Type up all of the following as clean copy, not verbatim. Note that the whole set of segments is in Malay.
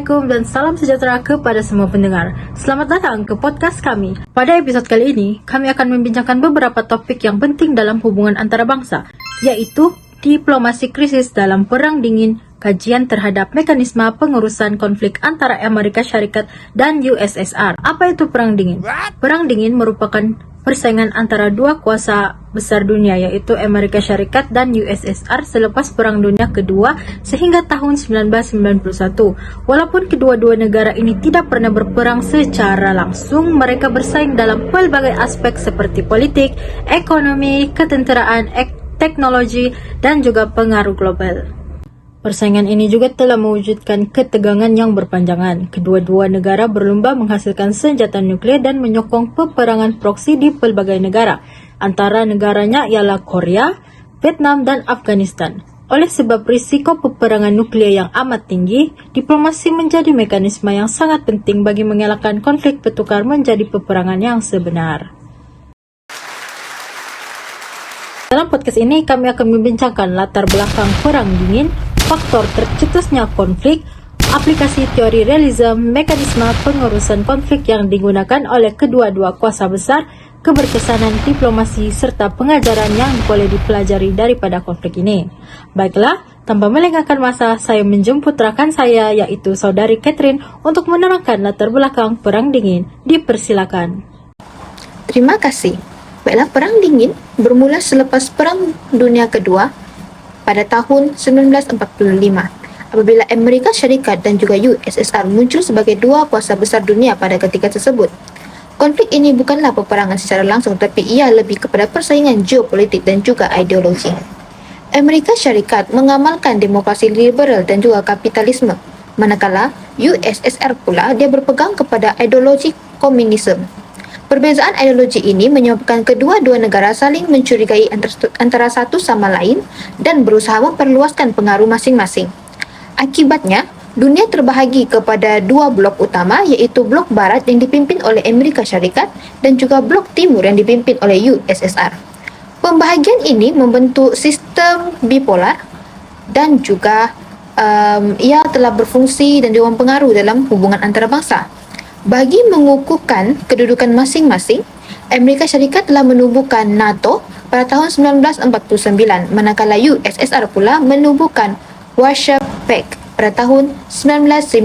Assalamualaikum dan salam sejahtera kepada semua pendengar. Selamat datang ke podcast kami. Pada episod kali ini, kami akan membincangkan beberapa topik yang penting dalam hubungan antara bangsa, yaitu diplomasi krisis dalam Perang Dingin, kajian terhadap mekanisme pengurusan konflik antara Amerika Syarikat dan USSR. Apa itu Perang Dingin? Perang Dingin merupakan persaingan antara dua kuasa besar dunia, yaitu Amerika Syarikat dan USSR selepas Perang Dunia Kedua sehingga tahun 1991. Walaupun kedua-dua negara ini tidak pernah berperang secara langsung, mereka bersaing dalam pelbagai aspek seperti politik, ekonomi, ketenteraan, teknologi, dan juga pengaruh global. Persaingan ini juga telah mewujudkan ketegangan yang berpanjangan. Kedua-dua negara berlomba menghasilkan senjata nuklir dan menyokong peperangan proksi di pelbagai negara. Antara negaranya ialah Korea, Vietnam, dan Afghanistan. Oleh sebab risiko peperangan nuklir yang amat tinggi, diplomasi menjadi mekanisme yang sangat penting bagi mengelakkan konflik bertukar menjadi peperangan yang sebenar. Dalam podcast ini, kami akan membincangkan latar belakang Perang Dingin, faktor tercetusnya konflik, aplikasi teori realisme, mekanisme pengurusan konflik yang digunakan oleh kedua-dua kuasa besar, keberkesanan diplomasi, serta pengajaran yang boleh dipelajari daripada konflik ini. Baiklah, tanpa melengahkan masa, saya menjemput rakan saya, yaitu Saudari Catherine, untuk menerangkan latar belakang Perang Dingin. Dipersilakan. Terima kasih. Baiklah, Perang Dingin bermula selepas Perang Dunia Kedua pada tahun 1945, apabila Amerika Syarikat dan juga USSR muncul sebagai dua kuasa besar dunia pada ketika tersebut. Konflik ini bukanlah peperangan secara langsung, tapi ia lebih kepada persaingan geopolitik dan juga ideologi. Amerika Syarikat mengamalkan demokrasi liberal dan juga kapitalisme, manakala USSR pula dia berpegang kepada ideologi komunisme. Perbezaan ideologi ini menyebabkan kedua-dua negara saling mencurigai antara satu sama lain dan berusaha memperluaskan pengaruh masing-masing. Akibatnya, dunia terbahagi kepada dua blok utama, iaitu blok barat yang dipimpin oleh Amerika Syarikat dan juga blok timur yang dipimpin oleh USSR. Pembahagian ini membentuk sistem bipolar dan juga ia telah berfungsi dan juga mempengaruhi dalam hubungan antarabangsa. Bagi mengukuhkan kedudukan masing-masing, Amerika Syarikat telah menubuhkan NATO pada tahun 1949, manakala USSR pula menubuhkan Warsaw Pact pada tahun 1955.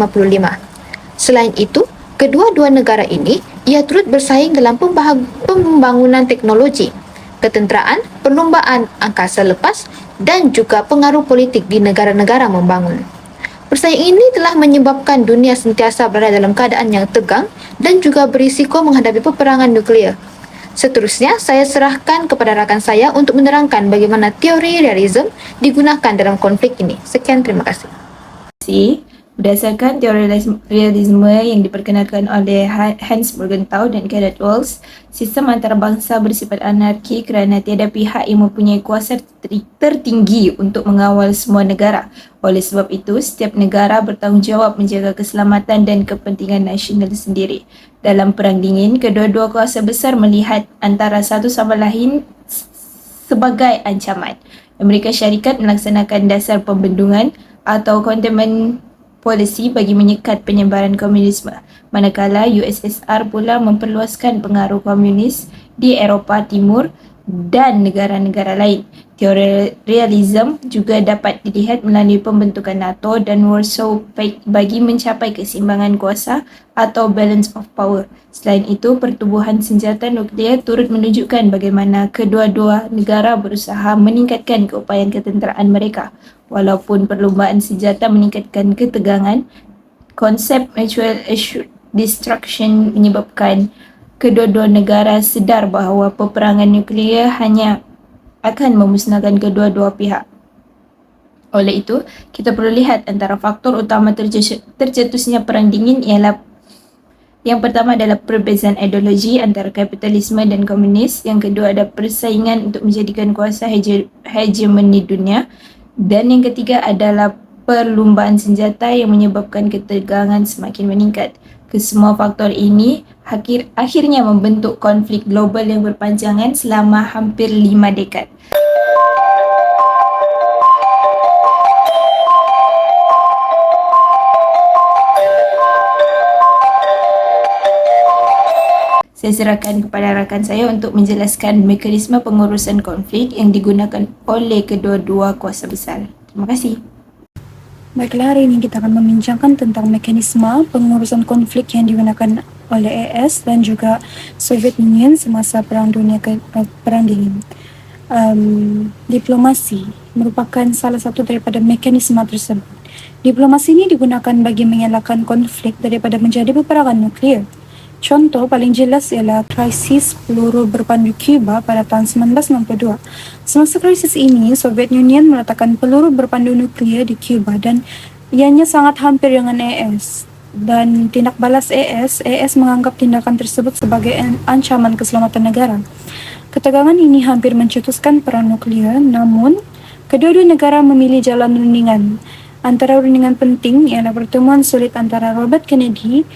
Selain itu, kedua-dua negara ini ia turut bersaing dalam pembangunan teknologi, ketenteraan, perlombaan angkasa lepas, dan juga pengaruh politik di negara-negara membangun. Persaingan ini telah menyebabkan dunia sentiasa berada dalam keadaan yang tegang dan juga berisiko menghadapi peperangan nuklir. Seterusnya, saya serahkan kepada rakan saya untuk menerangkan bagaimana teori realisme digunakan dalam konflik ini. Sekian, terima kasih. Berdasarkan teori realisme yang diperkenalkan oleh Hans Morgenthau dan Kenneth Waltz, sistem antarabangsa bersifat anarki kerana tiada pihak yang mempunyai kuasa tertinggi untuk mengawal semua negara. Oleh sebab itu, setiap negara bertanggungjawab menjaga keselamatan dan kepentingan nasional sendiri. Dalam Perang Dingin, kedua-dua kuasa besar melihat antara satu sama lain sebagai ancaman. Amerika Syarikat melaksanakan dasar pembendungan atau containment polisi bagi menyekat penyebaran komunisme, manakala USSR pula memperluaskan pengaruh komunis di Eropah Timur dan negara-negara lain. Teori realisme juga dapat dilihat melalui pembentukan NATO dan Warsaw Pact bagi mencapai keseimbangan kuasa atau balance of power. Selain itu, pertubuhan senjata nuklear turut menunjukkan bagaimana kedua-dua negara berusaha meningkatkan keupayaan ketenteraan mereka. Walaupun perlombaan senjata meningkatkan ketegangan, konsep mutual assured destruction menyebabkan kedua-dua negara sedar bahawa peperangan nuklear hanya akan memusnahkan kedua-dua pihak. Oleh itu, kita perlu lihat antara faktor utama tercetusnya Perang Dingin ialah yang pertama adalah perbezaan ideologi antara kapitalisme dan komunis, yang kedua adalah persaingan untuk menjadikan kuasa hegemoni dunia, dan yang ketiga adalah perlumbaan senjata yang menyebabkan ketegangan semakin meningkat. Kesemua faktor ini akhirnya membentuk konflik global yang berpanjangan selama hampir 5 dekad. Saya serahkan kepada rakan saya untuk menjelaskan mekanisme pengurusan konflik yang digunakan oleh kedua-dua kuasa besar. Terima kasih. Baiklah, hari ini kita akan membincangkan tentang mekanisme pengurusan konflik yang digunakan oleh AS dan juga Soviet Union semasa Perang Dingin. Diplomasi merupakan salah satu daripada mekanisme tersebut. Diplomasi ini digunakan bagi mengelakkan konflik daripada menjadi peperangan nuklear. Contoh paling jelas ialah krisis peluru berpandu Cuba pada tahun 1962. Semasa krisis ini, Soviet Union meletakkan peluru berpandu nuklear di Cuba dan ianya sangat hampir dengan AS. Dan tindak balas AS menganggap tindakan tersebut sebagai ancaman keselamatan negara. Ketegangan ini hampir mencetuskan perang nuklear, namun kedua-dua negara memilih jalan rundingan. Antara rundingan penting ialah pertemuan sulit antara Robert Kennedy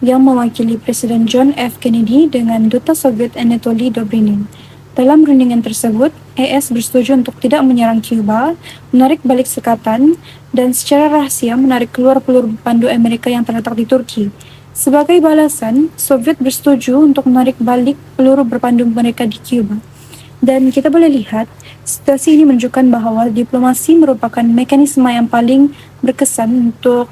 yang mewakili Presiden John F. Kennedy dengan Duta Soviet Anatoly Dobrynin. Dalam rundingan tersebut, AS bersetuju untuk tidak menyerang Cuba, menarik balik sekatan, dan secara rahasia menarik keluar peluru pandu Amerika yang terletak di Turki. Sebagai balasan, Soviet bersetuju untuk menarik balik peluru berpandu mereka di Cuba. Dan kita boleh lihat, situasi ini menunjukkan bahawa diplomasi merupakan mekanisme yang paling berkesan untuk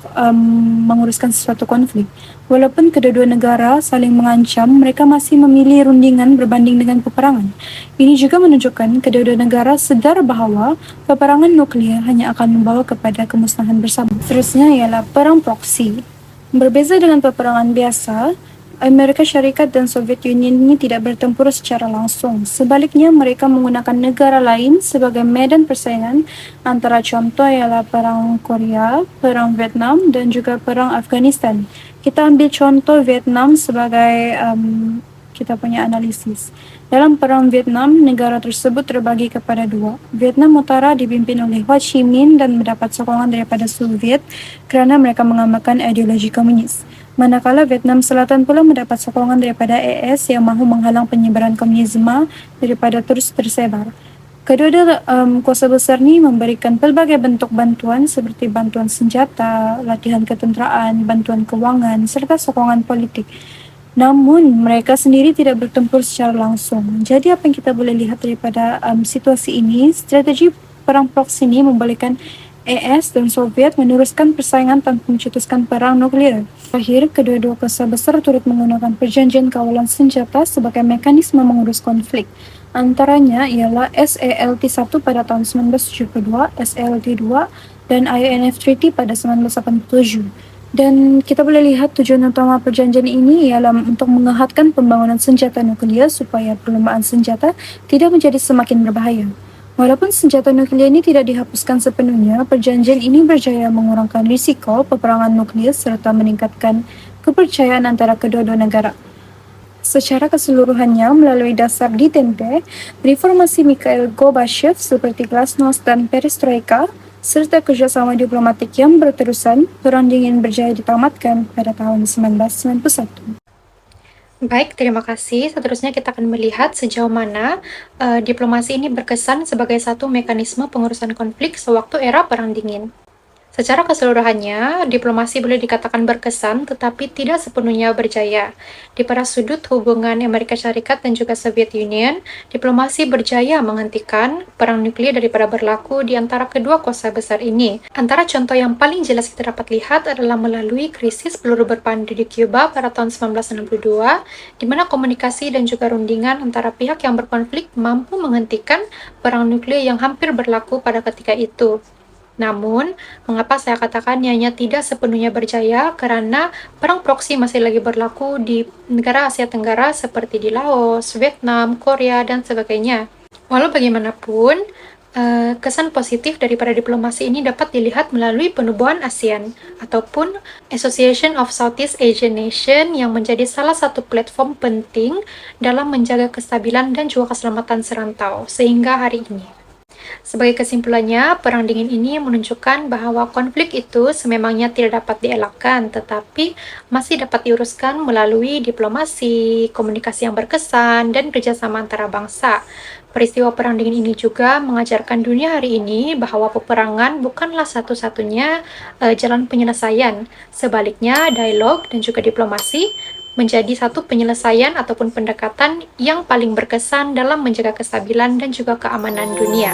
menguruskan sesuatu konflik. Walaupun kedua-dua negara saling mengancam, mereka masih memilih rundingan berbanding dengan peperangan. Ini juga menunjukkan kedua-dua negara sedar bahawa peperangan nuklear hanya akan membawa kepada kemusnahan bersama. Seterusnya ialah perang proksi. Berbeza dengan peperangan biasa, Amerika Syarikat dan Soviet Union ini tidak bertempur secara langsung. Sebaliknya, mereka menggunakan negara lain sebagai medan persaingan, antara contoh ialah Perang Korea, Perang Vietnam, dan juga Perang Afghanistan. Kita ambil contoh Vietnam sebagai kita punya analisis. Dalam Perang Vietnam, negara tersebut terbagi kepada dua. Vietnam Utara dipimpin oleh Ho Chi Minh dan mendapat sokongan daripada Soviet kerana mereka mengamalkan ideologi komunis. Manakala Vietnam Selatan pula mendapat sokongan daripada AS yang mahu menghalang penyebaran komunisme daripada terus tersebar. Kedua-dua kuasa besar ni memberikan pelbagai bentuk bantuan seperti bantuan senjata, latihan ketenteraan, bantuan kewangan serta sokongan politik. Namun mereka sendiri tidak bertempur secara langsung. Jadi apa yang kita boleh lihat daripada situasi ini, strategi perang proksi ini membolehkan AS dan Soviet meneruskan persaingan tanpa mencetuskan perang nuklear. Terakhir, kedua-dua kuasa besar turut menggunakan perjanjian kawalan senjata sebagai mekanisme mengurus konflik. Antaranya ialah SALT-1 pada tahun 1972, SALT-2, dan INF Treaty pada 1987. Dan kita boleh lihat tujuan utama perjanjian ini ialah untuk mengehatkan pembangunan senjata nuklear supaya perlumbaan senjata tidak menjadi semakin berbahaya. Walaupun senjata nuklear ini tidak dihapuskan sepenuhnya, perjanjian ini berjaya mengurangkan risiko peperangan nuklear serta meningkatkan kepercayaan antara kedua-dua negara. Secara keseluruhannya, melalui dasar ditente, reformasi Mikhail Gorbachev seperti Glasnost dan Perestroika, serta kerjasama diplomatik yang berterusan, Perang Dingin berjaya ditamatkan pada tahun 1991. Baik, terima kasih. Seterusnya kita akan melihat sejauh mana diplomasi ini berkesan sebagai satu mekanisme pengurusan konflik sewaktu era Perang Dingin. Secara keseluruhannya, diplomasi boleh dikatakan berkesan tetapi tidak sepenuhnya berjaya. Di pada sudut hubungan Amerika Syarikat dan juga Soviet Union, diplomasi berjaya menghentikan perang nuklir daripada berlaku di antara kedua kuasa besar ini. Antara contoh yang paling jelas kita dapat lihat adalah melalui krisis peluru berpandu di Cuba pada tahun 1962, di mana komunikasi dan juga rundingan antara pihak yang berkonflik mampu menghentikan perang nuklir yang hampir berlaku pada ketika itu. Namun, mengapa saya katakan ianya tidak sepenuhnya berjaya? Karena perang proksi masih lagi berlaku di negara Asia Tenggara seperti di Laos, Vietnam, Korea, dan sebagainya. Walau bagaimanapun, kesan positif daripada diplomasi ini dapat dilihat melalui penubuhan ASEAN ataupun Association of Southeast Asian Nation yang menjadi salah satu platform penting dalam menjaga kestabilan dan juga keselamatan serantau sehingga hari ini. Sebagai kesimpulannya, Perang Dingin ini menunjukkan bahwa konflik itu sememangnya tidak dapat dielakkan, tetapi masih dapat diuruskan melalui diplomasi, komunikasi yang berkesan, dan kerjasama antara bangsa. Peristiwa Perang Dingin ini juga mengajarkan dunia hari ini bahwa peperangan bukanlah satu-satunya jalan penyelesaian. Sebaliknya, dialog dan juga diplomasi menjadi satu penyelesaian ataupun pendekatan yang paling berkesan dalam menjaga kestabilan dan juga keamanan dunia.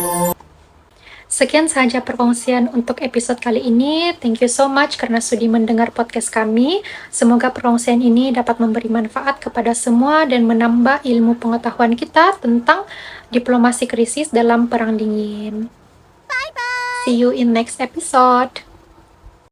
Sekian saja perkongsian untuk episode kali ini. Thank you so much karena sudi mendengar podcast kami. Semoga perkongsian ini dapat memberi manfaat kepada semua dan menambah ilmu pengetahuan kita tentang diplomasi krisis dalam perang dingin. See you in next episode.